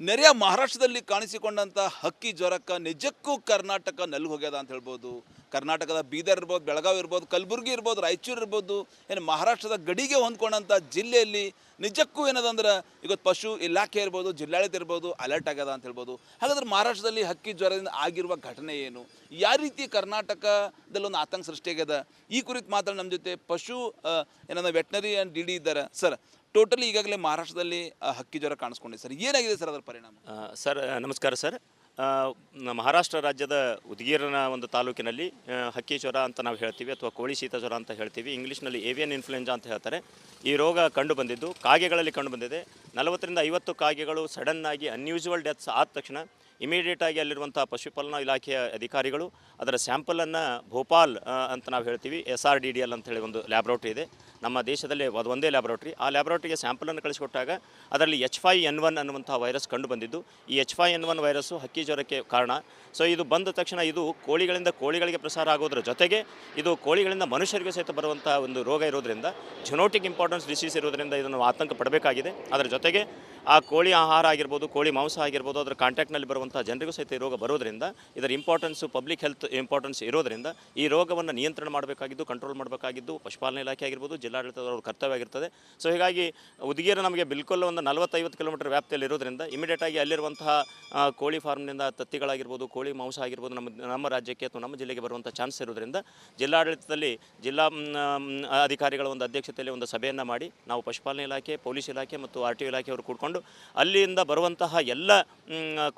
ನೆರೆಯ ಮಹಾರಾಷ್ಟ್ರದಲ್ಲಿ ಕಾಣಿಸಿಕೊಂಡಂಥ ಹಕ್ಕಿ ಜ್ವರಕ್ಕೆ ನಿಜಕ್ಕೂ ಕರ್ನಾಟಕ ನಲ್ಲು ಹೋಗ್ಯದ ಅಂತ ಹೇಳ್ಬೋದು. ಕರ್ನಾಟಕದ ಬೀದರ್ ಇರ್ಬೋದು, ಬೆಳಗಾವಿ ಇರ್ಬೋದು, ಕಲಬುರಗಿ ಇರ್ಬೋದು, ರಾಯಚೂರು ಇರ್ಬೋದು, ಏನು ಮಹಾರಾಷ್ಟ್ರದ ಗಡಿಗೆ ಹೊಂದ್ಕೊಂಡಂಥ ಜಿಲ್ಲೆಯಲ್ಲಿ ನಿಜಕ್ಕೂ ಏನದಂದ್ರೆ ಇವತ್ತು ಪಶು ಇಲಾಖೆ ಇರ್ಬೋದು, ಜಿಲ್ಲಾಡಳಿತ ಇರ್ಬೋದು, ಅಲರ್ಟ್ ಆಗ್ಯದ ಅಂತ ಹೇಳ್ಬೋದು. ಹಾಗಾದ್ರೆ ಮಹಾರಾಷ್ಟ್ರದಲ್ಲಿ ಹಕ್ಕಿ ಜ್ವರದಿಂದ ಆಗಿರುವ ಘಟನೆ ಏನು, ಯಾವ ರೀತಿ ಕರ್ನಾಟಕದಲ್ಲಿ ಒಂದು ಆತಂಕ ಸೃಷ್ಟಿಯಾಗ್ಯದ, ಈ ಕುರಿತು ಮಾತಾಡಿ ನಮ್ಮ ಜೊತೆ ಪಶು ಏನಂದ್ರೆ ವೆಟ್ನರಿ ಆ್ಯಂಡ್ ಡಿ ಇದ್ದಾರೆ ಸರ್. ಟೋಟಲಿ ಈಗಾಗಲೇ ಮಹಾರಾಷ್ಟ್ರದಲ್ಲಿ ಹಕ್ಕಿ ಜ್ವರ ಕಾಣಿಸ್ಕೊಂಡಿದೆ ಸರ್, ಏನಾಗಿದೆ ಸರ್ ಅದರ ಪರಿಣಾಮ? ಸರ್ ನಮಸ್ಕಾರ ಸರ್. ಮಹಾರಾಷ್ಟ್ರ ರಾಜ್ಯದ ಉದಗೀರನ ಒಂದು ತಾಲೂಕಿನಲ್ಲಿ ಹಕ್ಕಿ ಜ್ವರ ಅಂತ ನಾವು ಹೇಳ್ತೀವಿ, ಅಥವಾ ಕೋಳಿ ಶೀತ ಜ್ವರ ಅಂತ ಹೇಳ್ತೀವಿ, ಇಂಗ್ಲೀಷ್ನಲ್ಲಿ ಏವಿಯನ್ ಇನ್ಫ್ಲುಯೆಂಜಾ ಅಂತ ಹೇಳ್ತಾರೆ. ಈ ರೋಗ ಕಂಡು ಬಂದಿದ್ದು ಕಾಗೆಗಳಲ್ಲಿ ಕಂಡು ಬಂದಿದೆ. 40ರಿಂದ 50 ಕಾಗೆಗಳು ಸಡನ್ನಾಗಿ ಅನ್ಯೂಸುವಲ್ ಡೆತ್ಸ್ ಆದ ತಕ್ಷಣ ಇಮಿಡಿಯೇಟಾಗಿ ಅಲ್ಲಿರುವಂಥ ಪಶುಪಾಲನಾ ಇಲಾಖೆಯ ಅಧಿಕಾರಿಗಳು ಅದರ ಸ್ಯಾಂಪಲನ್ನು ಭೋಪಾಲ್ ಅಂತ ನಾವು ಹೇಳ್ತೀವಿ, SRDDL ಅಂತ ಹೇಳಿ ಒಂದು ಲ್ಯಾಬ್ರೋಟ್ರಿ ಇದೆ ನಮ್ಮ ದೇಶದಲ್ಲೇ, ಅದು ಒಂದೇ ಲ್ಯಾಬ್ರೋಟ್ರಿ. ಆ ಲ್ಯಾಬ್ರೋಟ್ರಿಗೆ ಸ್ಯಾಂಪಲನ್ನು ಕಳಿಸಿಕೊಟ್ಟಾಗ ಅದರಲ್ಲಿ H5N1 ಅನ್ನುವಂಥ ವೈರಸ್ ಕಂಡು ಬಂದಿದ್ದು. ಈ H5N1 ವೈರಸ್ಸು ಹಕ್ಕಿ ಜ್ವರಕ್ಕೆ ಕಾರಣ. ಸೊ ಇದು ಬಂದ ತಕ್ಷಣ ಇದು ಕೋಳಿಗಳಿಂದ ಕೋಳಿಗಳಿಗೆ ಪ್ರಸಾರ ಆಗೋದ್ರ ಜೊತೆಗೆ ಇದು ಕೋಳಿಗಳಿಂದ ಮನುಷ್ಯರಿಗೆ ಸಹಿತ ಬರುವಂಥ ಒಂದು ರೋಗ ಇರೋದರಿಂದ, ಜೆನೆಟಿಕ್ ಇಂಪಾರ್ಟೆನ್ಸ್ ಡಿಸೀಸ್ ಇರೋದರಿಂದ ಇದನ್ನು ಆತಂಕ ಪಡಬೇಕಾಗಿದೆ. ಅದರ ಜೊತೆಗೆ ಆ ಕೋಳಿ ಆಹಾರ ಆಗಿರ್ಬೋದು, ಕೋಳಿ ಮಾಂಸ ಆಗಿರ್ಬೋದು, ಅದರ ಕಾಂಟ್ಯಾಕ್ಟ್ನಲ್ಲಿ ಬರುವಂಥ ಜನರಿಗೂ ಸಹಿತ ಈ ರೋಗ ಬರೋದರಿಂದ ಇದರ ಇಂಪಾರ್ಟೆನ್ಸು ಪಬ್ಲಿಕ್ ಹೆಲ್ತ್ ಇಂಪಾರ್ಟೆನ್ಸ್ ಇರೋದರಿಂದ ಈ ರೋಗವನ್ನು ನಿಯಂತ್ರಣ ಮಾಡಬೇಕಾಗಿದ್ದು, ಕಂಟ್ರೋಲ್ ಮಾಡಬೇಕಾಗಿದ್ದು ಪಶುಪಾಲನಾ ಇಲಾಖೆ ಆಗಿರ್ಬೋದು, ಜಿಲ್ಲಾಡಳಿತದವ್ರ ಕರ್ತವ್ಯ ಆಗಿರ್ತದೆ. ಸೊ ಹೀಗಾಗಿ ಉದಗೀರ ನಮಗೆ ಬಿಲ್ಕುಲ್ ಒಂದು 40-50 ಕಿಲೋಮೀಟರ್ ವ್ಯಾಪ್ತಿಯಲ್ಲಿ ಇರೋದರಿಂದ ಇಮಿಡಿಯೇಟಾಗಿ ಅಲ್ಲಿರುವಂತಹ ಕೋಳಿ ಫಾರ್ಮ್ನಿಂದ ತತ್ತಿಗಳಾಗಿರ್ಬೋದು, ಕೋಳಿ ಮಾಂಸ ಆಗಿರ್ಬೋದು ನಮ್ಮ ರಾಜ್ಯಕ್ಕೆ ಅಥವಾ ನಮ್ಮ ಜಿಲ್ಲೆಗೆ ಬರುವಂಥ ಚಾನ್ಸ್ ಇರೋದರಿಂದ ಜಿಲ್ಲಾಡಳಿತದಲ್ಲಿ ಜಿಲ್ಲಾ ಅಧಿಕಾರಿಗಳ ಒಂದು ಅಧ್ಯಕ್ಷತೆಯಲ್ಲಿ ಒಂದು ಸಭೆಯನ್ನು ಮಾಡಿ ನಾವು ಪಶುಪಾಲನಾ ಇಲಾಖೆ, ಪೊಲೀಸ್ ಇಲಾಖೆ ಮತ್ತು RTO ಇಲಾಖೆಯವರು ಕೂಡಿಕೊಂಡು ಅಲ್ಲಿಂದ ಬರುವಂತಹ ಎಲ್ಲ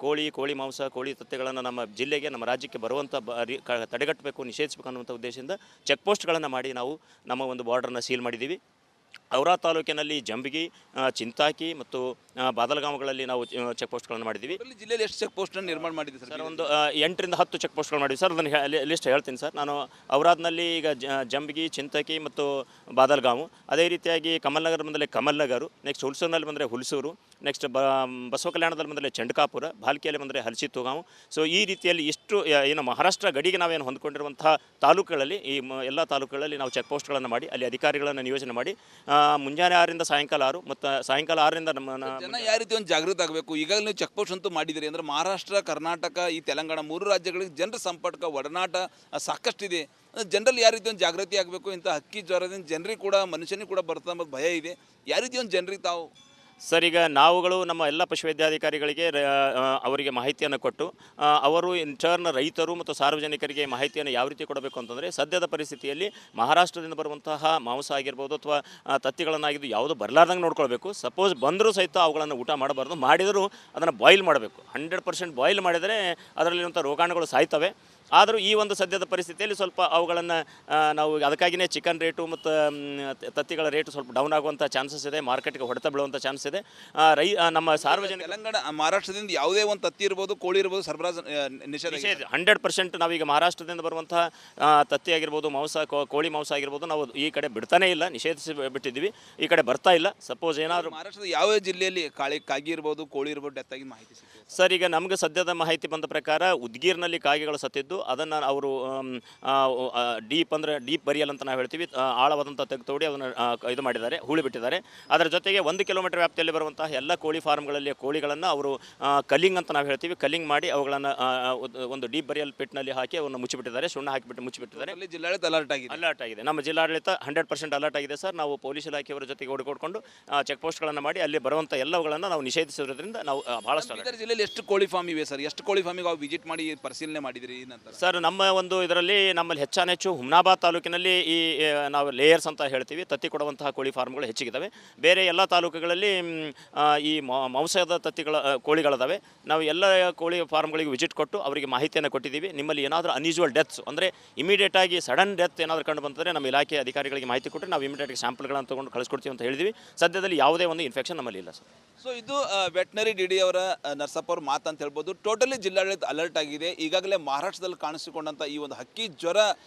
ಕೋಳಿ ಮಾಂಸ, ಕೋಳಿ ತತ್ತೆಗಳನ್ನು ನಮ್ಮ ಜಿಲ್ಲೆಗೆ, ನಮ್ಮ ರಾಜ್ಯಕ್ಕೆ ಬರುವಂಥ ತಡೆಗಟ್ಟಬೇಕು, ನಿಷೇಧಿಸಬೇಕು ಅನ್ನುವಂಥ ಉದ್ದೇಶದಿಂದ ಚೆಕ್ ಪೋಸ್ಟ್ಗಳನ್ನು ಮಾಡಿ ನಾವು ನಮ್ಮ ಒಂದು ಬಾರ್ಡರ್ನ ಸೀಲ್ ಮಾಡಿದ್ದೀವಿ. ಔರಾ ತಾಲೂಕಿನಲ್ಲಿ ಜಂಬಗಿ, ಚಿಂತಾಕಿ ಮತ್ತು ಬಾದಲಗಾಮಗಳಲ್ಲಿ ನಾವು ಚೆಕ್ ಪೋಸ್ಟ್ಗಳನ್ನು ಮಾಡಿದ್ದೀವಿ. ಜಿಲ್ಲೆಯಲ್ಲಿ ಎಷ್ಟು ಚೆಕ್ ಪೋಸ್ಟನ್ನು ನಿರ್ಮಾಣ ಮಾಡಿದ್ದೀವಿ ಸರ್? ಒಂದು 8ರಿಂದ 10 ಚೆಕ್ ಪೋಸ್ಟ್ಗಳು ಮಾಡಿದ್ವಿ ಸರ್. ಅದನ್ನು ಲಿಸ್ಟ್ ಹೇಳ್ತೀನಿ ಸರ್. ನಾನು ಔರಾದ್ನಲ್ಲಿ ಈಗ ಜಂಬಗಿ, ಚಿಂತಾಕಿ ಮತ್ತು ಬಾದಲಗಾಮು, ಅದೇ ರೀತಿಯಾಗಿ ಕಮಲ್ನಗರ ಬಂದರೆ ಕಮಲ್ನಗರು, ನೆಕ್ಸ್ಟ್ ಹುಲ್ಸೂರಿನಲ್ಲಿ ಬಂದರೆ ಹುಲ್ಸೂರು, ನೆಕ್ಸ್ಟ್ ಬಸವ ಕಲ್ಯಾಣದಲ್ಲಿ ಬಂದರೆ ಚಂಡ್ಕಾಪುರ, ಭಾಲ್ಕಿಯಲ್ಲಿ ಬಂದರೆ ಹಲ್ಸಿತ್ತುಗಾಂವು. ಸೊ ಈ ರೀತಿಯಲ್ಲಿ ಇಷ್ಟು ಏನು ಮಹಾರಾಷ್ಟ್ರ ಗಡಿಗೆ ನಾವೇನು ಹೊಂದ್ಕೊಂಡಿರುವಂಥ ತಾಲೂಕುಗಳಲ್ಲಿ, ಈ ಎಲ್ಲ ತಾಲೂಕುಗಳಲ್ಲಿ ನಾವು ಚೆಕ್ ಪೋಸ್ಟ್ಗಳನ್ನು ಮಾಡಿ ಅಲ್ಲಿ ಅಧಿಕಾರಿಗಳನ್ನು ನಿಯೋಜನೆ ಮಾಡಿ ಮುಂಜಾನೆ 6ರಿಂದ ಸಾಯಂಕಾಲ 6 ಮತ್ತು ಸಾಯಂಕಾಲ 6ರಿಂದ ಜನ ಯಾವ ರೀತಿ ಒಂದು ಜಾಗೃತಿ ಆಗಬೇಕು. ಈಗಾಗಲೇ ನೀವು ಚೆಕ್ ಪೋಸ್ಟ್ ಅಂತೂ ಮಾಡಿದಿರಿ ಅಂದರೆ ಮಹಾರಾಷ್ಟ್ರ, ಕರ್ನಾಟಕ, ಈ ತೆಲಂಗಾಣ 3 ರಾಜ್ಯಗಳಿಗೆ ಜನರ ಸಂಪರ್ಕ ಒಡನಾಟ ಸಾಕಷ್ಟಿದೆ. ಜನರಲ್ಲಿ ಯಾವ ರೀತಿ ಒಂದು ಜಾಗೃತಿ ಆಗಬೇಕು, ಇಂಥ ಹಕ್ಕಿ ಜ್ವರದಿಂದ ಜನರಿಗೆ ಕೂಡ ಮನುಷ್ಯನಿಗೆ ಕೂಡ ಬರ್ತದೆ ಅನ್ನೋದು ಭಯ ಇದೆ. ಯಾವ ರೀತಿ ಒಂದು ಜನರಿಗೆ ತಾವು ಸರ್, ಈಗ ನಾವುಗಳು ನಮ್ಮ ಎಲ್ಲ ಪಶುವೈದ್ಯಾಧಿಕಾರಿಗಳಿಗೆ ಅವರಿಗೆ ಮಾಹಿತಿಯನ್ನು ಕೊಟ್ಟು ಅವರು ಇಂಟರ್ನ್ ರೈತರು ಮತ್ತು ಸಾರ್ವಜನಿಕರಿಗೆ ಮಾಹಿತಿಯನ್ನು ಯಾವ ರೀತಿ ಕೊಡಬೇಕು ಅಂತಂದರೆ, ಸದ್ಯದ ಪರಿಸ್ಥಿತಿಯಲ್ಲಿ ಮಹಾರಾಷ್ಟ್ರದಿಂದ ಬರುವಂತಹ ಮಾಂಸ ಆಗಿರ್ಬೋದು ಅಥವಾ ತತ್ತಿಗಳನ್ನಾಗಿದ್ದು ಯಾವುದು ಬರಲಾರ್ದಂಗೆ ನೋಡ್ಕೊಳ್ಬೇಕು. ಸಪೋಸ್ ಬಂದರೂ ಸಹಿತ ಅವುಗಳನ್ನು ಊಟ ಮಾಡಬಾರ್ದು, ಮಾಡಿದರೂ ಅದನ್ನು ಬಾಯ್ಲ್ ಮಾಡಬೇಕು. 100% ಬಾಯ್ಲ್ ಮಾಡಿದರೆ ಅದರಲ್ಲಿರುವಂಥ ರೋಗಾಣುಗಳು ಸಾಯ್ತವೆ. ಆದರೂ ಈ ಒಂದು ಸದ್ಯದ ಪರಿಸ್ಥಿತಿಯಲ್ಲಿ ಸ್ವಲ್ಪ ಅವುಗಳನ್ನು ನಾವು ಅದಕ್ಕಾಗಿಯೇ ಚಿಕನ್ ರೇಟು ಮತ್ತು ತತ್ತಿಗಳ ರೇಟು ಸ್ವಲ್ಪ ಡೌನ್ ಆಗುವಂಥ ಚಾನ್ಸಸ್ ಇದೆ, ಮಾರ್ಕೆಟ್ಗೆ ಹೊಡೆತ ಬೀಳುವಂಥ ಚಾನ್ಸ್ ಇದೆ. ನಮ್ಮ ಸಾರ್ವಜನಿಕ ತೆಲಂಗಾಣ, ಮಹಾರಾಷ್ಟ್ರದಿಂದ ಯಾವುದೇ ಒಂದು ತತ್ತಿ ಇರ್ಬೋದು, ಕೋಳಿ ಇರ್ಬೋದು ಸರಬರಾಜು ನಿಷೇಧ 100%. ನಾವೀಗ ಮಹಾರಾಷ್ಟ್ರದಿಂದ ಬರುವಂಥ ತತ್ತಿ ಆಗಿರ್ಬೋದು, ಮಾಂಸ, ಕೋಳಿ ಮಾಂಸ ಆಗಿರ್ಬೋದು ನಾವು ಈ ಕಡೆ ಬಿಡ್ತಾನೇ ಇಲ್ಲ, ನಿಷೇಧಿಸಿ ಬಿಟ್ಟಿದ್ದೀವಿ. ಈ ಕಡೆ ಬರ್ತಾ ಇಲ್ಲ. ಸಪೋಸ್ ಏನಾದರೂ ಮಹಾರಾಷ್ಟ್ರದ ಯಾವ ಜಿಲ್ಲೆಯಲ್ಲಿ ಕಾಗಿ ಇರ್ಬೋದು, ಕೋಳಿ ಇರ್ಬೋದು ಡೆತ್ ಆಗಿ ಮಾಹಿತಿ ಸಿಗ್ತದೆ ಸರ್? ಈಗ ನಮಗೆ ಸದ್ಯದ ಮಾಹಿತಿ ಬಂದ ಪ್ರಕಾರ ಉದ್ಗೀರ್ನಲ್ಲಿ ಕಾಗೆಗಳು ಸತ್ತಿದ್ದು, ಅದನ್ನು ಅವರು ಡೀಪ್ ಬರಿಯಲ್ ಅಂತ ನಾವು ಹೇಳ್ತೀವಿ, ಆಳವಾದಂಥ ತೆಗೆತೋಡಿ ಅದನ್ನು ಇದು ಮಾಡಿದ್ದಾರೆ, ಹೂಳಿ ಬಿಟ್ಟಿದ್ದಾರೆ. ಅದರ ಜೊತೆಗೆ 1 ಕಿಲೋಮೀಟರ್ ವ್ಯಾಪ್ತಿಯಲ್ಲಿ ಬರುವಂತಹ ಎಲ್ಲ ಕೋಳಿ ಫಾರ್ಮ್ಗಳಲ್ಲಿ ಕೋಳಿಗಳನ್ನು ಅವರು ಕಲ್ಲಿಂಗ್ ಅಂತ ನಾವು ಹೇಳ್ತೀವಿ, ಕಲ್ಲಿಂಗ್ ಮಾಡಿ ಅವುಗಳನ್ನು ಒಂದು ಡೀಪ್ ಬರಿಯಲ್ ಪಿಟ್ನಲ್ಲಿ ಹಾಕಿ ಅವನ್ನು ಮುಚ್ಚಿಬಿಟ್ಟಿದ್ದಾರೆ, ಸುಣ್ಣ ಹಾಕಿಬಿಟ್ಟು ಮುಚ್ಚಿಬಿಟ್ಟಿದ್ದಾರೆ. ಜಿಲ್ಲಾಡಳಿತ ಅಲರ್ಟ್ ಆಗಿದೆ. ನಮ್ಮ ಜಿಲ್ಲಾಡಳಿತ 100% ಅಲರ್ಟ್ ಆಗಿದೆ ಸರ್. ನಾವು ಪೊಲೀಸ್ ಇಲಾಖೆಯವರ ಜೊತೆಗೆ ಓಡಿಕೊಂಡು ಚೆಕ್ ಪೋಸ್ಟ್ಗಳನ್ನು ಮಾಡಿ ಅಲ್ಲಿ ಬರುವಂಥ ಎಲ್ಲವುಗಳನ್ನು ನಾವು ನಿಷೇಧಿಸೋದ್ರಿಂದ ನಾವು ಭಾಳಷ್ಟು. ಜಿಲ್ಲೆಯಲ್ಲಿ ಎಷ್ಟು ಕೋಳಿ ಫಾರ್ಮ್ ಇವೆ ಸರ್? ಎಷ್ಟು ಕೋಳಿ ಫಾರ್ಮಿಗೆ ನಾವು ವಿಸಿಟ್ ಮಾಡಿ ಪರಿಶೀಲನೆ ಮಾಡಿದಿರಿ ನಂತರ? ಸರ್, ನಮ್ಮ ಒಂದು ಇದರಲ್ಲಿ ನಮ್ಮಲ್ಲಿ ಹೆಚ್ಚು ಹುಮ್ನಾಬಾದ್ ತಾಲೂಕಿನಲ್ಲಿ ಈ ನಾವು ಲೇಯರ್ಸ್ ಅಂತ ಹೇಳ್ತೀವಿ, ತತ್ತಿ ಕೊಡುವಂತಹ ಕೋಳಿ ಫಾರ್ಮ್ಗಳು ಹೆಚ್ಚಿಗಿದ್ದಾವೆ. ಬೇರೆ ಎಲ್ಲ ತಾಲೂಕುಗಳಲ್ಲಿ ಈ ಮಾಂಸದ ತತ್ತಿಗಳ ಕೋಳಿಗಳಿದ್ದಾವೆ. ನಾವು ಎಲ್ಲ ಕೋಳಿ ಫಾರ್ಮ್ಗಳಿಗೆ ವಿಸಿಟ್ ಕೊಟ್ಟು ಅವರಿಗೆ ಮಾಹಿತಿಯನ್ನು ಕೊಟ್ಟಿದ್ದೀವಿ. ನಿಮ್ಮಲ್ಲಿ ಏನಾದರೂ ಅನ್ಯೂಸುವಲ್ ಡೆತ್ಸ್ ಅಂದರೆ ಇಮಿಡಿಯೇಟಾಗಿ ಸಡನ್ ಡೆತ್ ಏನಾದರೂ ಕಂಡು ಬಂದರೆ ನಮ್ಮ ಇಲಾಖೆ ಅಧಿಕಾರಿಗಳಿಗೆ ಮಾಹಿತಿ ಕೊಟ್ಟರೆ ನಾವು ಇಮಿಡಿಯೇಟಾಗಿ ಸ್ಯಾಂಪಲ್ಗಳನ್ನು ತೊಗೊಂಡು ಕಳಿಸ್ಕೊಡ್ತೀವಿ ಅಂತ ಹೇಳಿದ್ವಿ. ಸದ್ಯದಲ್ಲಿ ಯಾವುದೇ ಒಂದು ಇನ್ಫೆಕ್ಷನ್ ನಮ್ಮಲ್ಲಿ ಇಲ್ಲ ಸರ್. ಸೊ ಇದು ವೆಟ್ನರಿ DD ಅವರ ನರ್ಸಪ್ಪ ಅವ್ರ ಮಾತು ಅಂತ ಹೇಳ್ಬೋದು. ಟೋಟಲಿ ಜಿಲ್ಲಾಡಳಿತ ಅಲರ್ಟ್ ಆಗಿದೆ. ಈಗಾಗಲೇ ಮಹಾರಾಷ್ಟ್ರದಲ್ಲಿ ಕಾಣಿಸಿಕೊಂಡಂಥ ಈ ಒಂದು ಹಕ್ಕಿ ಜ್ವರ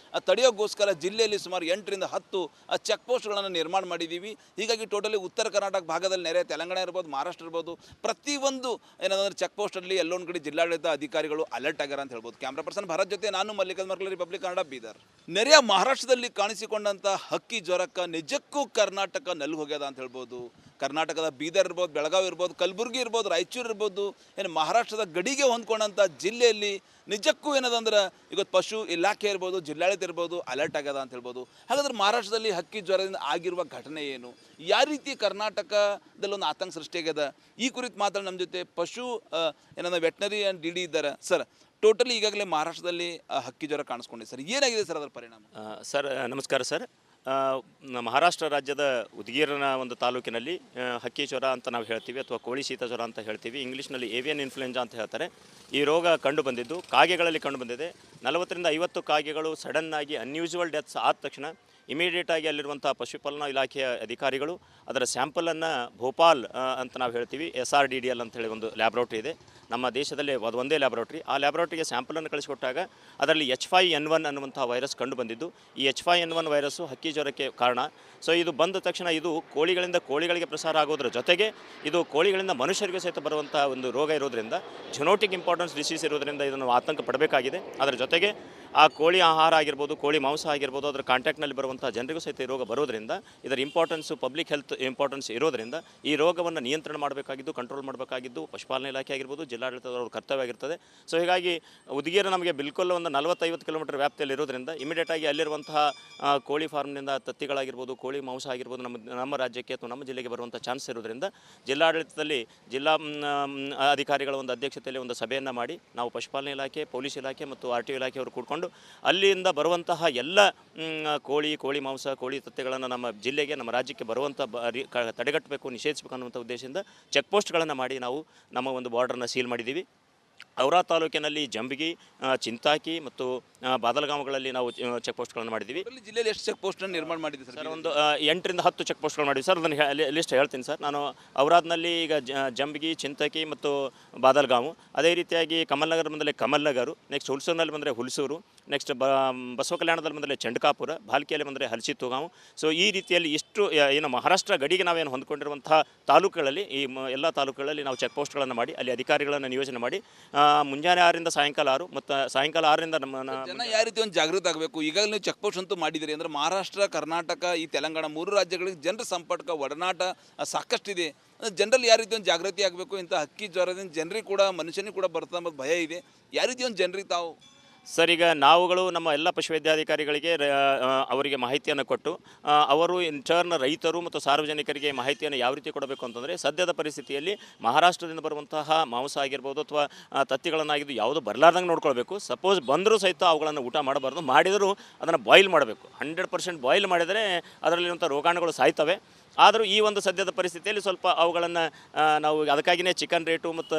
ತಡೆಯೋಕ್ಕೋಸ್ಕರ ಜಿಲ್ಲೆಯಲ್ಲಿ ಸುಮಾರು 8ರಿಂದ 10 ಚೆಕ್ ಪೋಸ್ಟ್ಗಳನ್ನು ನಿರ್ಮಾಣ ಮಾಡಿದ್ದೀವಿ. ಹೀಗಾಗಿ ಟೋಟಲಿ ಉತ್ತರ ಕರ್ನಾಟಕ ಭಾಗದಲ್ಲಿ ನೆರೆ ತೆಲಂಗಾಣ ಇರ್ಬೋದು, ಮಹಾರಾಷ್ಟ್ರ ಇರ್ಬೋದು, ಪ್ರತಿಯೊಂದು ಏನಂದ್ರೆ ಚೆಕ್ ಪೋಸ್ಟಲ್ಲಿ ಎಲ್ಲೊಂದು ಕಡೆ ಜಿಲ್ಲಾಡಳಿತ ಅಧಿಕಾರಿಗಳು ಅಲರ್ಟ್ ಆಗ್ಯಾರ ಅಂತ ಹೇಳ್ಬೋದು. ಕ್ಯಾಮ್ರಾ ಪರ್ಸನ್ ಭರತ್ ಜೊತೆ ನಾನು ಮಲ್ಲಿಕಾರ್ಜುನ್ ಮರ್ಕಲ್, ರಿಪಬ್ಲಿಕ್ ಕನ್ನಡ, ಬೀದರ್. ನೆರೆಯ ಮಹಾರಾಷ್ಟ್ರದಲ್ಲಿ ಕಾಣಿಸಿಕೊಂಡಂಥ ಹಕ್ಕಿ ಜ್ವರಕ್ಕೆ ನಿಜಕ್ಕೂ ಕರ್ನಾಟಕ ನಲ್ಲು ಹೋಗ್ಯದ ಅಂತ ಹೇಳ್ಬೋದು. ಕರ್ನಾಟಕದ ಬೀದರ್ ಇರ್ಬೋದು, ಬೆಳಗಾವಿ ಇರ್ಬೋದು, ಕಲಬುರಗಿ ಇರ್ಬೋದು, ರಾಯಚೂರು ಇರ್ಬೋದು, ಏನು ಮಹಾರಾಷ್ಟ್ರದ ಗಡಿಗೆ ಹೊಂದ್ಕೊಂಡಂಥ ಜಿಲ್ಲೆಯಲ್ಲಿ ನಿಜಕ್ಕೂ ಏನದಂದ್ರೆ ಇವತ್ತು ಪಶು ಇಲಾಖೆ ಇರ್ಬೋದು, ಜಿಲ್ಲಾಡಳಿತ ಇರ್ಬೋದು, ಅಲರ್ಟ್ ಆಗ್ಯದ ಅಂತ ಹೇಳ್ಬೋದು. ಹಾಗಾದ್ರೆ ಮಹಾರಾಷ್ಟ್ರದಲ್ಲಿ ಹಕ್ಕಿ ಜ್ವರದಿಂದ ಆಗಿರುವ ಘಟನೆ ಏನು, ಯಾವ ರೀತಿ ಕರ್ನಾಟಕದಲ್ಲಿ ಒಂದು ಆತಂಕ ಸೃಷ್ಟಿಯಾಗ್ಯದ, ಈ ಕುರಿತು ಮಾತಾಡಿ ನಮ್ಮ ಜೊತೆ ಪಶು ಏನಂದ್ರೆ ವೆಟ್ನರಿ ಆ್ಯಂಡ್ ಡಿ ಡಿ ಇದ್ದಾರೆ. ಸರ್, ಟೋಟಲಿ ಈಗಾಗಲೇ ಮಹಾರಾಷ್ಟ್ರದಲ್ಲಿ ಹಕ್ಕಿ ಜ್ವರ ಕಾಣಿಸ್ಕೊಂಡಿದೆ ಸರ್, ಏನಾಗಿದೆ ಸರ್ ಅದರ ಪರಿಣಾಮ? ಸರ್ ನಮಸ್ಕಾರ ಸರ್. ಮಹಾರಾಷ್ಟ್ರ ರಾಜ್ಯದ ಉದಗೀರನ ಒಂದು ತಾಲೂಕಿನಲ್ಲಿ ಹಕ್ಕಿ ಜ್ವರ ಅಂತ ನಾವು ಹೇಳ್ತೀವಿ ಅಥವಾ ಕೋಳಿ ಶೀತ ಜ್ವರ ಅಂತ ಹೇಳ್ತೀವಿ, ಇಂಗ್ಲೀಷ್ನಲ್ಲಿ ಏವಿಯನ್ ಇನ್ಫ್ಲುಯೆಂಜಾ ಅಂತ ಹೇಳ್ತಾರೆ. ಈ ರೋಗ ಕಂಡು ಬಂದಿದ್ದು ಕಾಗೆಗಳಲ್ಲಿ ಕಂಡು ಬಂದಿದೆ. 40ರಿಂದ 50 ಕಾಗೆಗಳು ಸಡನ್ನಾಗಿ ಅನ್ಯೂಸುವಲ್ ಡೆತ್ಸ್ ಆದ ತಕ್ಷಣ ಇಮಿಡಿಯೇಟಾಗಿ ಅಲ್ಲಿರುವಂಥ ಪಶುಪಾಲನಾ ಇಲಾಖೆಯ ಅಧಿಕಾರಿಗಳು ಅದರ ಸ್ಯಾಂಪಲನ್ನು ಭೋಪಾಲ್ ಅಂತ ನಾವು ಹೇಳ್ತೀವಿ, SRDDL ಅಂತ ಹೇಳಿ ಒಂದು ಲ್ಯಾಬ್ರೋಟ್ರಿ ಇದೆ ನಮ್ಮ ದೇಶದಲ್ಲೇ, ಅದು ಒಂದೇ ಲ್ಯಾಬ್ರೋಟ್ರಿ. ಆ ಲ್ಯಾಬ್ರೋಟ್ರಿಗೆ ಸ್ಯಾಂಪಲನ್ನು ಕಳಿಸಿಕೊಟ್ಟಾಗ ಅದರಲ್ಲಿ H5N1 ಅನ್ನುವಂಥ ವೈರಸ್ ಕಂಡು ಬಂದಿದ್ದು. ಈ H5N1 ವೈರಸ್ಸು ಹಕ್ಕಿ ಜ್ವರಕ್ಕೆ ಕಾರಣ. ಸೊ ಇದು ಬಂದ ತಕ್ಷಣ ಇದು ಕೋಳಿಗಳಿಂದ ಕೋಳಿಗಳಿಗೆ ಪ್ರಸಾರ ಆಗೋದ್ರ ಜೊತೆಗೆ ಇದು ಕೋಳಿಗಳಿಂದ ಮನುಷ್ಯರಿಗೆ ಸಹಿತ ಬರುವಂಥ ಒಂದು ರೋಗ ಇರೋದರಿಂದ, ಜೆನೋಟಿಕ್ ಇಂಪಾರ್ಟೆನ್ಸ್ ಡಿಸೀಸ್ ಇರೋದರಿಂದ ಇದನ್ನು ಆತಂಕ ಪಡಬೇಕಾಗಿದೆ. ಅದರ ಜೊತೆಗೆ ಆ ಕೋಳಿ ಆಹಾರ ಆಗಿರ್ಬೋದು, ಕೋಳಿ ಮಾಂಸ ಆಗಿರ್ಬೋದು, ಅದರ ಕಾಂಟ್ಯಾಕ್ಟ್ನಲ್ಲಿ ಬರುವಂಥ ಜನರಿಗೂ ಸಹಿತ ಈ ರೋಗ ಬರೋದರಿಂದ, ಇದರ ಇಂಪಾರ್ಟೆನ್ಸು ಪಬ್ಲಿಕ್ ಹೆಲ್ತ್ ಇಂಪಾರ್ಟೆನ್ಸ್ ಇರೋದರಿಂದ ಈ ರೋಗವನ್ನು ನಿಯಂತ್ರಣ ಮಾಡಬೇಕಾಗಿದ್ದು, ಕಂಟ್ರೋಲ್ ಮಾಡಬೇಕಾಗಿದ್ದು ಪಶುಪಾಲನಾ ಇಲಾಖೆ ಆಗಿರ್ಬೋದು, ಜಿಲ್ಲಾಡಳಿತದವ್ರ ಕರ್ತವ್ಯ ಆಗಿರ್ತದೆ. ಸೊ ಹೀಗಾಗಿ ಉದಗೀರ ನಮಗೆ ಬಿಲ್ಕುಲ್ ಒಂದು 40-50 ಕಿಲೋಮೀಟರ್ ವ್ಯಾಪ್ತಿಯಲ್ಲಿ ಇರೋದರಿಂದ ಇಮಿಡಿಯೇಟಾಗಿ ಅಲ್ಲಿರುವಂತಹ ಕೋಳಿ ಫಾರ್ಮ್ನಿಂದ ತತ್ತಿಗಳಾಗಿರ್ಬೋದು, ಕೋಳಿ ಮಾಂಸ ಆಗಿರ್ಬೋದು ನಮ್ಮ ರಾಜ್ಯಕ್ಕೆ ಅಥವಾ ನಮ್ಮ ಜಿಲ್ಲೆಗೆ ಬರುವಂಥ ಚಾನ್ಸ್ ಇರೋದರಿಂದ ಜಿಲ್ಲಾಡಳಿತದಲ್ಲಿ ಜಿಲ್ಲಾ ಅಧಿಕಾರಿಗಳ ಒಂದು ಅಧ್ಯಕ್ಷತೆಯಲ್ಲಿ ಒಂದು ಸಭೆಯನ್ನು ಮಾಡಿ ನಾವು ಪಶುಪಾಲನಾ ಇಲಾಖೆ, ಪೊಲೀಸ್ ಇಲಾಖೆ ಮತ್ತು RTO ಇಲಾಖೆಯವರು ಕೂಡ್ಕೊಂಡು ಅಲ್ಲಿಂದ ಬರುವಂತಹ ಎಲ್ಲ ಕೋಳಿ ಮಾಂಸ, ಕೋಳಿ ತತ್ತೆಗಳನ್ನು ನಮ್ಮ ಜಿಲ್ಲೆಗೆ, ನಮ್ಮ ರಾಜ್ಯಕ್ಕೆ ಬರುವಂಥ ತಡೆಗಟ್ಟಬೇಕು, ನಿಷೇಧಿಸಬೇಕು ಅನ್ನುವಂಥ ಉದ್ದೇಶದಿಂದ ಚೆಕ್ ಪೋಸ್ಟ್ಗಳನ್ನು ಮಾಡಿ ನಾವು ನಮ್ಮ ಒಂದು ಬಾರ್ಡರ್ನ ಸೀಲ್ ಮಾಡಿದ್ದೀವಿ. ಔರಾ ತಾಲೂಕಿನಲ್ಲಿ ಜಂಬಗಿ, ಚಿಂತಾಕಿ ಮತ್ತು ಬಾದಲಗಾಮಗಳಲ್ಲಿ ನಾವು ಚೆಕ್ ಪೋಸ್ಟ್ಗಳನ್ನು ಮಾಡಿದ್ದೀವಿ. ಜಿಲ್ಲೆಯಲ್ಲಿ ಎಷ್ಟು ಚೆಕ್ ಪೋಸ್ಟನ್ನು ನಿರ್ಮಾಣ ಮಾಡಿದ್ದೀವಿ ಸರ್? ಒಂದು 8ರಿಂದ 10 ಚೆಕ್ ಪೋಸ್ಟ್ಗಳು ಮಾಡಿದ್ವಿ ಸರ್. ಅದನ್ನು ಲಿಸ್ಟ್ ಹೇಳ್ತೀನಿ ಸರ್. ನಾನು ಔರಾದ್ನಲ್ಲಿ ಈಗ ಜಂಬಗಿ, ಚಿಂತಾಕಿ ಮತ್ತು ಬಾದಲಗಾಮು, ಅದೇ ರೀತಿಯಾಗಿ ಕಮಲ್ನಗರ ಬಂದರೆ ಕಮಲ್ನಗರು, ನೆಕ್ಸ್ಟ್ ಹುಲ್ಸೂರಿನಲ್ಲಿ ಬಂದರೆ ಹುಲ್ಸೂರು, ನೆಕ್ಸ್ಟ್ ಬಸವ ಕಲ್ಯಾಣದಲ್ಲಿ ಬಂದರೆ ಚಂಡ್ಕಾಪುರ, ಭಾಲ್ಕಿಯಲ್ಲಿ ಬಂದರೆ ಹಲಸಿತುಗಾಂವ್. ಸೊ ಈ ರೀತಿಯಲ್ಲಿ ಇಷ್ಟು ಏನು ಮಹಾರಾಷ್ಟ್ರ ಗಡಿಗೆ ನಾವೇನು ಹೊಂದ್ಕೊಂಡಿರುವಂಥ ತಾಲೂಕುಗಳಲ್ಲಿ, ಈ ಎಲ್ಲ ತಾಲೂಕುಗಳಲ್ಲಿ ನಾವು ಚೆಕ್ ಪೋಸ್ಟ್ಗಳನ್ನು ಮಾಡಿ ಅಲ್ಲಿ ಅಧಿಕಾರಿಗಳನ್ನು ನಿಯೋಜನೆ ಮಾಡಿ ಮುಂಜಾನೆ 6ರಿಂದ ಸಾಯಂಕಾಲ 6 ಮತ್ತು ಸಾಯಂಕಾಲ 6ರಿಂದ ಜನ ಯಾವ ರೀತಿ ಒಂದು ಜಾಗೃತಿ ಆಗಬೇಕು. ಈಗಾಗಲೇ ನೀವು ಚೆಕ್ ಪೋಸ್ಟ್ ಅಂತೂ ಮಾಡಿದಿರಿ ಅಂದರೆ ಮಹಾರಾಷ್ಟ್ರ, ಕರ್ನಾಟಕ, ಈ ತೆಲಂಗಾಣ 3 ರಾಜ್ಯಗಳಿಗೆ ಜನರ ಸಂಪರ್ಕ, ಒಡನಾಟ ಸಾಕಷ್ಟಿದೆ. ಜನರಲ್ಲಿ ಯಾವ ರೀತಿ ಒಂದು ಜಾಗೃತಿ ಆಗಬೇಕು, ಇಂಥ ಹಕ್ಕಿ ಜ್ವರದಿಂದ ಜನರಿಗೆ ಕೂಡ, ಮನುಷ್ಯನಿಗೆ ಕೂಡ ಬರ್ತದೆ ಅನ್ನೋದು ಭಯ ಇದೆ. ಯಾವ ರೀತಿ ಒಂದು ಜನರಿಗೆ ತಾವು ಸರ್, ಈಗ ನಾವುಗಳು ನಮ್ಮ ಎಲ್ಲ ಪಶುವೈದ್ಯಾಧಿಕಾರಿಗಳಿಗೆ ಅವರಿಗೆ ಮಾಹಿತಿಯನ್ನು ಕೊಟ್ಟು ಅವರು ಇಂಟರ್ನ್ ರೈತರು ಮತ್ತು ಸಾರ್ವಜನಿಕರಿಗೆ ಮಾಹಿತಿಯನ್ನು ಯಾವ ರೀತಿ ಕೊಡಬೇಕು ಅಂತಂದರೆ, ಸದ್ಯದ ಪರಿಸ್ಥಿತಿಯಲ್ಲಿ ಮಹಾರಾಷ್ಟ್ರದಿಂದ ಬರುವಂತಹ ಮಾಂಸ ಆಗಿರ್ಬೋದು ಅಥವಾ ತತ್ತಿಗಳನ್ನಾಗಿದ್ದು ಯಾವುದು ಬರಲಾರ್ದಂಗೆ ನೋಡ್ಕೊಳ್ಬೇಕು. ಸಪೋಸ್ ಬಂದರೂ ಸಹಿತ ಅವುಗಳನ್ನು ಊಟ ಮಾಡಬಾರ್ದು, ಮಾಡಿದರೂ ಅದನ್ನು ಬಾಯ್ಲ್ ಮಾಡಬೇಕು. 100% ಬಾಯ್ಲ್ ಮಾಡಿದರೆ ಅದರಲ್ಲಿರುವಂಥ ರೋಗಾಣುಗಳು ಸಾಯ್ತವೆ. ಆದರೂ ಈ ಒಂದು ಸದ್ಯದ ಪರಿಸ್ಥಿತಿಯಲ್ಲಿ ಸ್ವಲ್ಪ ಅವುಗಳನ್ನು ನಾವು ಅದಕ್ಕಾಗಿಯೇ ಚಿಕನ್ ರೇಟು ಮತ್ತು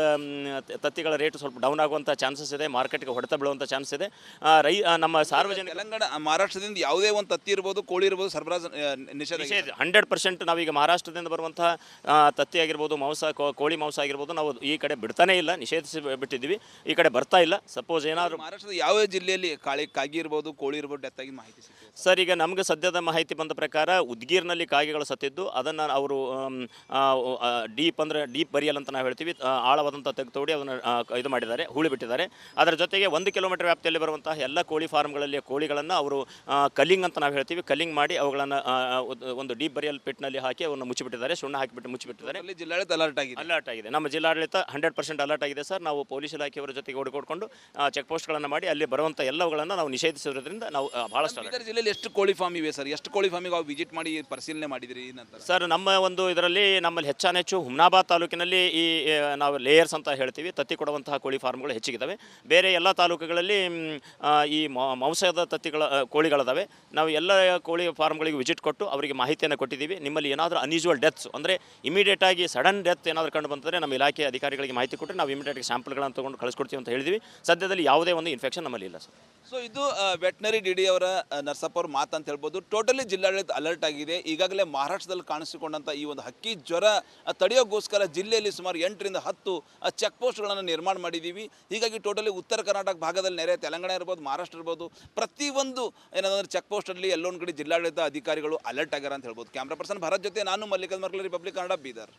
ತತ್ತಿಗಳ ರೇಟು ಸ್ವಲ್ಪ ಡೌನ್ ಆಗುವಂಥ ಚಾನ್ಸಸ್ ಇದೆ, ಮಾರ್ಕೆಟ್ಗೆ ಹೊಡೆತ ಬೀಳುವಂಥ ಚಾನ್ಸ್ ಇದೆ. ನಮ್ಮ ಸಾರ್ವಜನಿಕ ತೆಲಂಗಾಣ, ಮಹಾರಾಷ್ಟ್ರದಿಂದ ಯಾವುದೇ ಒಂದು ತತ್ತಿ ಇರ್ಬೋದು, ಕೋಳಿ ಇರ್ಬೋದು, ಸರಬರಾಜು ನಿಷೇಧ 100%. ನಾವೀಗ ಮಹಾರಾಷ್ಟ್ರದಿಂದ ಬರುವಂತಹ ತತ್ತಿ ಆಗಿರ್ಬೋದು, ಮಾಂಸ, ಕೋಳಿ ಮಾಂಸ ಆಗಿರ್ಬೋದು ನಾವು ಈ ಕಡೆ ಬಿಡ್ತಾನೇ ಇಲ್ಲ, ನಿಷೇಧಿಸಿ ಬಿಟ್ಟಿದ್ದೀವಿ. ಈ ಕಡೆ ಬರ್ತಾ ಇಲ್ಲ. ಸಪೋಸ್ ಏನಾದರೂ ಮಹಾರಾಷ್ಟ್ರದ ಯಾವ ಜಿಲ್ಲೆಯಲ್ಲಿ ಕಾಗಿ ಇರ್ಬೋದು, ಕೋಳಿ ಇರ್ಬೋದು ಡೆತ್ ಆಗಿ ಮಾಹಿತಿ ಸಿಗ್ತದೆ ಸರ್? ಈಗ ನಮಗೆ ಸದ್ಯದ ಮಾಹಿತಿ ಬಂದ ಪ್ರಕಾರ ಉದ್ಗೀರ್ನಲ್ಲಿ ಕಾಗೆಗಳು ಸತ್ತಿದ್ದು, ಅದನ್ನು ಅವರು ಡೀಪ್ ಬರಿಯಲ್ ಅಂತ ನಾವು ಹೇಳ್ತೀವಿ, ಆಳವಾದಂಥ ತೆಗೆದು ಅದನ್ನು ಇದು ಮಾಡಿದ್ದಾರೆ, ಹೂಳಿ ಬಿಟ್ಟಿದ್ದಾರೆ. ಅದರ ಜೊತೆಗೆ 1 ಕಿಲೋಮೀಟರ್ ವ್ಯಾಪ್ತಿಯಲ್ಲಿ ಬರುವಂತಹ ಎಲ್ಲ ಕೋಳಿ ಫಾರ್ಮ್ಗಳಲ್ಲಿ ಕೋಳಿಗಳನ್ನು ಅವರು ಕಲ್ಲಿಂಗ್ ಅಂತ ನಾವು ಹೇಳ್ತೀವಿ, ಕಲ್ಲಿಂಗ್ ಮಾಡಿ ಅವುಗಳನ್ನು ಒಂದು ಡೀಪ್ ಬರಿಯಲ್ ಪಿಟ್ನಲ್ಲಿ ಹಾಕಿ ಅವನ್ನು ಮುಚ್ಚಿಬಿಟ್ಟಿದ್ದಾರೆ, ಸುಣ್ಣ ಹಾಕಿಬಿಟ್ಟು ಮುಚ್ಚಿಬಿಟ್ಟಿದ್ದಾರೆ. ಜಿಲ್ಲಾಡಳಿತ ಅಲರ್ಟ್ ಆಗಿದೆ. ನಮ್ಮ ಜಿಲ್ಲಾಡಳಿತ 100% ಅಲರ್ಟ್ ಆಗಿದೆ ಸರ್. ನಾವು ಪೊಲೀಸ್ ಇಲಾಖೆಯವರ ಜೊತೆಗೆ ಓಡಿಕೊಂಡು ಚೆಕ್ ಪೋಸ್ಟ್ಗಳನ್ನು ಮಾಡಿ ಅಲ್ಲಿ ಬರುವಂಥ ಎಲ್ಲವುಗಳನ್ನು ನಾವು ನಿಷೇಧಿಸಿರೋದ್ರಿಂದ ನಾವು ಬಹಳಷ್ಟು. ಜಿಲ್ಲೆಯಲ್ಲಿ ಎಷ್ಟು ಕೋಳಿ ಫಾರ್ಮ್ ಇವೆ ಸರ್? ಎಷ್ಟು ಕೋಳಿ ಫಾರ್ಮಿಗೆ ನಾವು ವಿಸಿಟ್ ಮಾಡಿ ಪರಿಶೀಲನೆ ಮಾಡಿದ್ರಿ ನಂತರ? ಸರ್, ನಮ್ಮ ಒಂದು ಇದರಲ್ಲಿ ನಮ್ಮಲ್ಲಿ ಹೆಚ್ಚು ಹುಮ್ನಾಬಾದ್ ತಾಲೂಕಿನಲ್ಲಿ ಈ ನಾವು ಲೇಯರ್ಸ್ ಅಂತ ಹೇಳ್ತೀವಿ, ತತ್ತಿ ಕೊಡುವಂತಹ ಕೋಳಿ ಫಾರ್ಮ್ಗಳು ಹೆಚ್ಚಿಗಿದ್ದಾವೆ. ಬೇರೆ ಎಲ್ಲ ತಾಲೂಕುಗಳಲ್ಲಿ ಈ ಮಾಂಸದ ತತ್ತಿಗಳ ಕೋಳಿಗಳಿದ್ದಾವೆ. ನಾವು ಎಲ್ಲ ಕೋಳಿ ಫಾರ್ಮ್ಗಳಿಗೆ ವಿಸಿಟ್ ಕೊಟ್ಟು ಅವರಿಗೆ ಮಾಹಿತಿಯನ್ನು ಕೊಟ್ಟಿದ್ದೀವಿ. ನಿಮ್ಮಲ್ಲಿ ಏನಾದರೂ ಅನ್ಯೂಸುವಲ್ ಡೆತ್ಸ್ ಅಂದರೆ ಇಮಿಡಿಯೇಟಾಗಿ ಸಡನ್ ಡೆತ್ ಏನಾದರೂ ಕಂಡು ಬಂದರೆ ನಮ್ಮ ಇಲಾಖೆ ಅಧಿಕಾರಿಗಳಿಗೆ ಮಾಹಿತಿ ಕೊಟ್ಟು ನಾವು ಇಮಿಡಿಯೇಟಾಗಿ ಸ್ಯಾಂಪಲ್ಗಳನ್ನು ತೊಗೊಂಡು ಕಳಿಸ್ಕೊಡ್ತೀವಿ ಅಂತ ಹೇಳಿದ್ವಿ. ಸದ್ಯದಲ್ಲಿ ಯಾವುದೇ ಒಂದು ಇನ್ಫೆಕ್ಷನ್ ನಮ್ಮಲ್ಲಿ ಇಲ್ಲ ಸರ್. ಸೊ ಇದು ವೆಟ್ನರಿ DD ಅವರ ನರ್ಸಪ್ಪ ಅವ್ರ ಮಾತು ಅಂತ ಹೇಳ್ಬೋದು. ಟೋಟಲಿ ಜಿಲ್ಲಾಡಳಿತ ಅಲರ್ಟ್ ಆಗಿದೆ. ಈಗಾಗಲೇ ಮಹಾರಾಷ್ಟ್ರದಲ್ಲಿ ಕಾಣಿಸಿಕೊಂಡಂಥ ಈ ಒಂದು ಹಕ್ಕಿ ಜ್ವರ ತಡೆಯೋಕ್ಕೋಸ್ಕರ ಜಿಲ್ಲೆಯಲ್ಲಿ ಸುಮಾರು 8ರಿಂದ 10 ಚೆಕ್ ಪೋಸ್ಟ್ಗಳನ್ನು ನಿರ್ಮಾಣ ಮಾಡಿದ್ದೀವಿ. ಹೀಗಾಗಿ ಟೋಟಲಿ ಉತ್ತರ ಕರ್ನಾಟಕ ಭಾಗದಲ್ಲಿ ನೆರೆ ತೆಲಂಗಾಣ ಇರ್ಬೋದು, ಮಹಾರಾಷ್ಟ್ರ ಇರ್ಬೋದು, ಪ್ರತಿಯೊಂದು ಏನಂದ್ರೆ ಚೆಕ್ ಪೋಸ್ಟಲ್ಲಿ ಎಲ್ಲೊಂದು ಕಡೆ ಜಿಲ್ಲಾಡಳಿತ ಅಧಿಕಾರಿಗಳು ಅಲರ್ಟ್ ಆಗ್ಯಾರ ಅಂತ ಹೇಳ್ಬೋದು. ಕ್ಯಾಮ್ರಾ ಪರ್ಸನ್ ಭರತ್ ಜೊತೆ ನಾನು ಮಲ್ಲಿಕಾರ್ಜುನ್ ಮರ್ಕಲ್, ರಿಪಬ್ಲಿಕ್ ಕನ್ನಡ, ಬೀದರ್.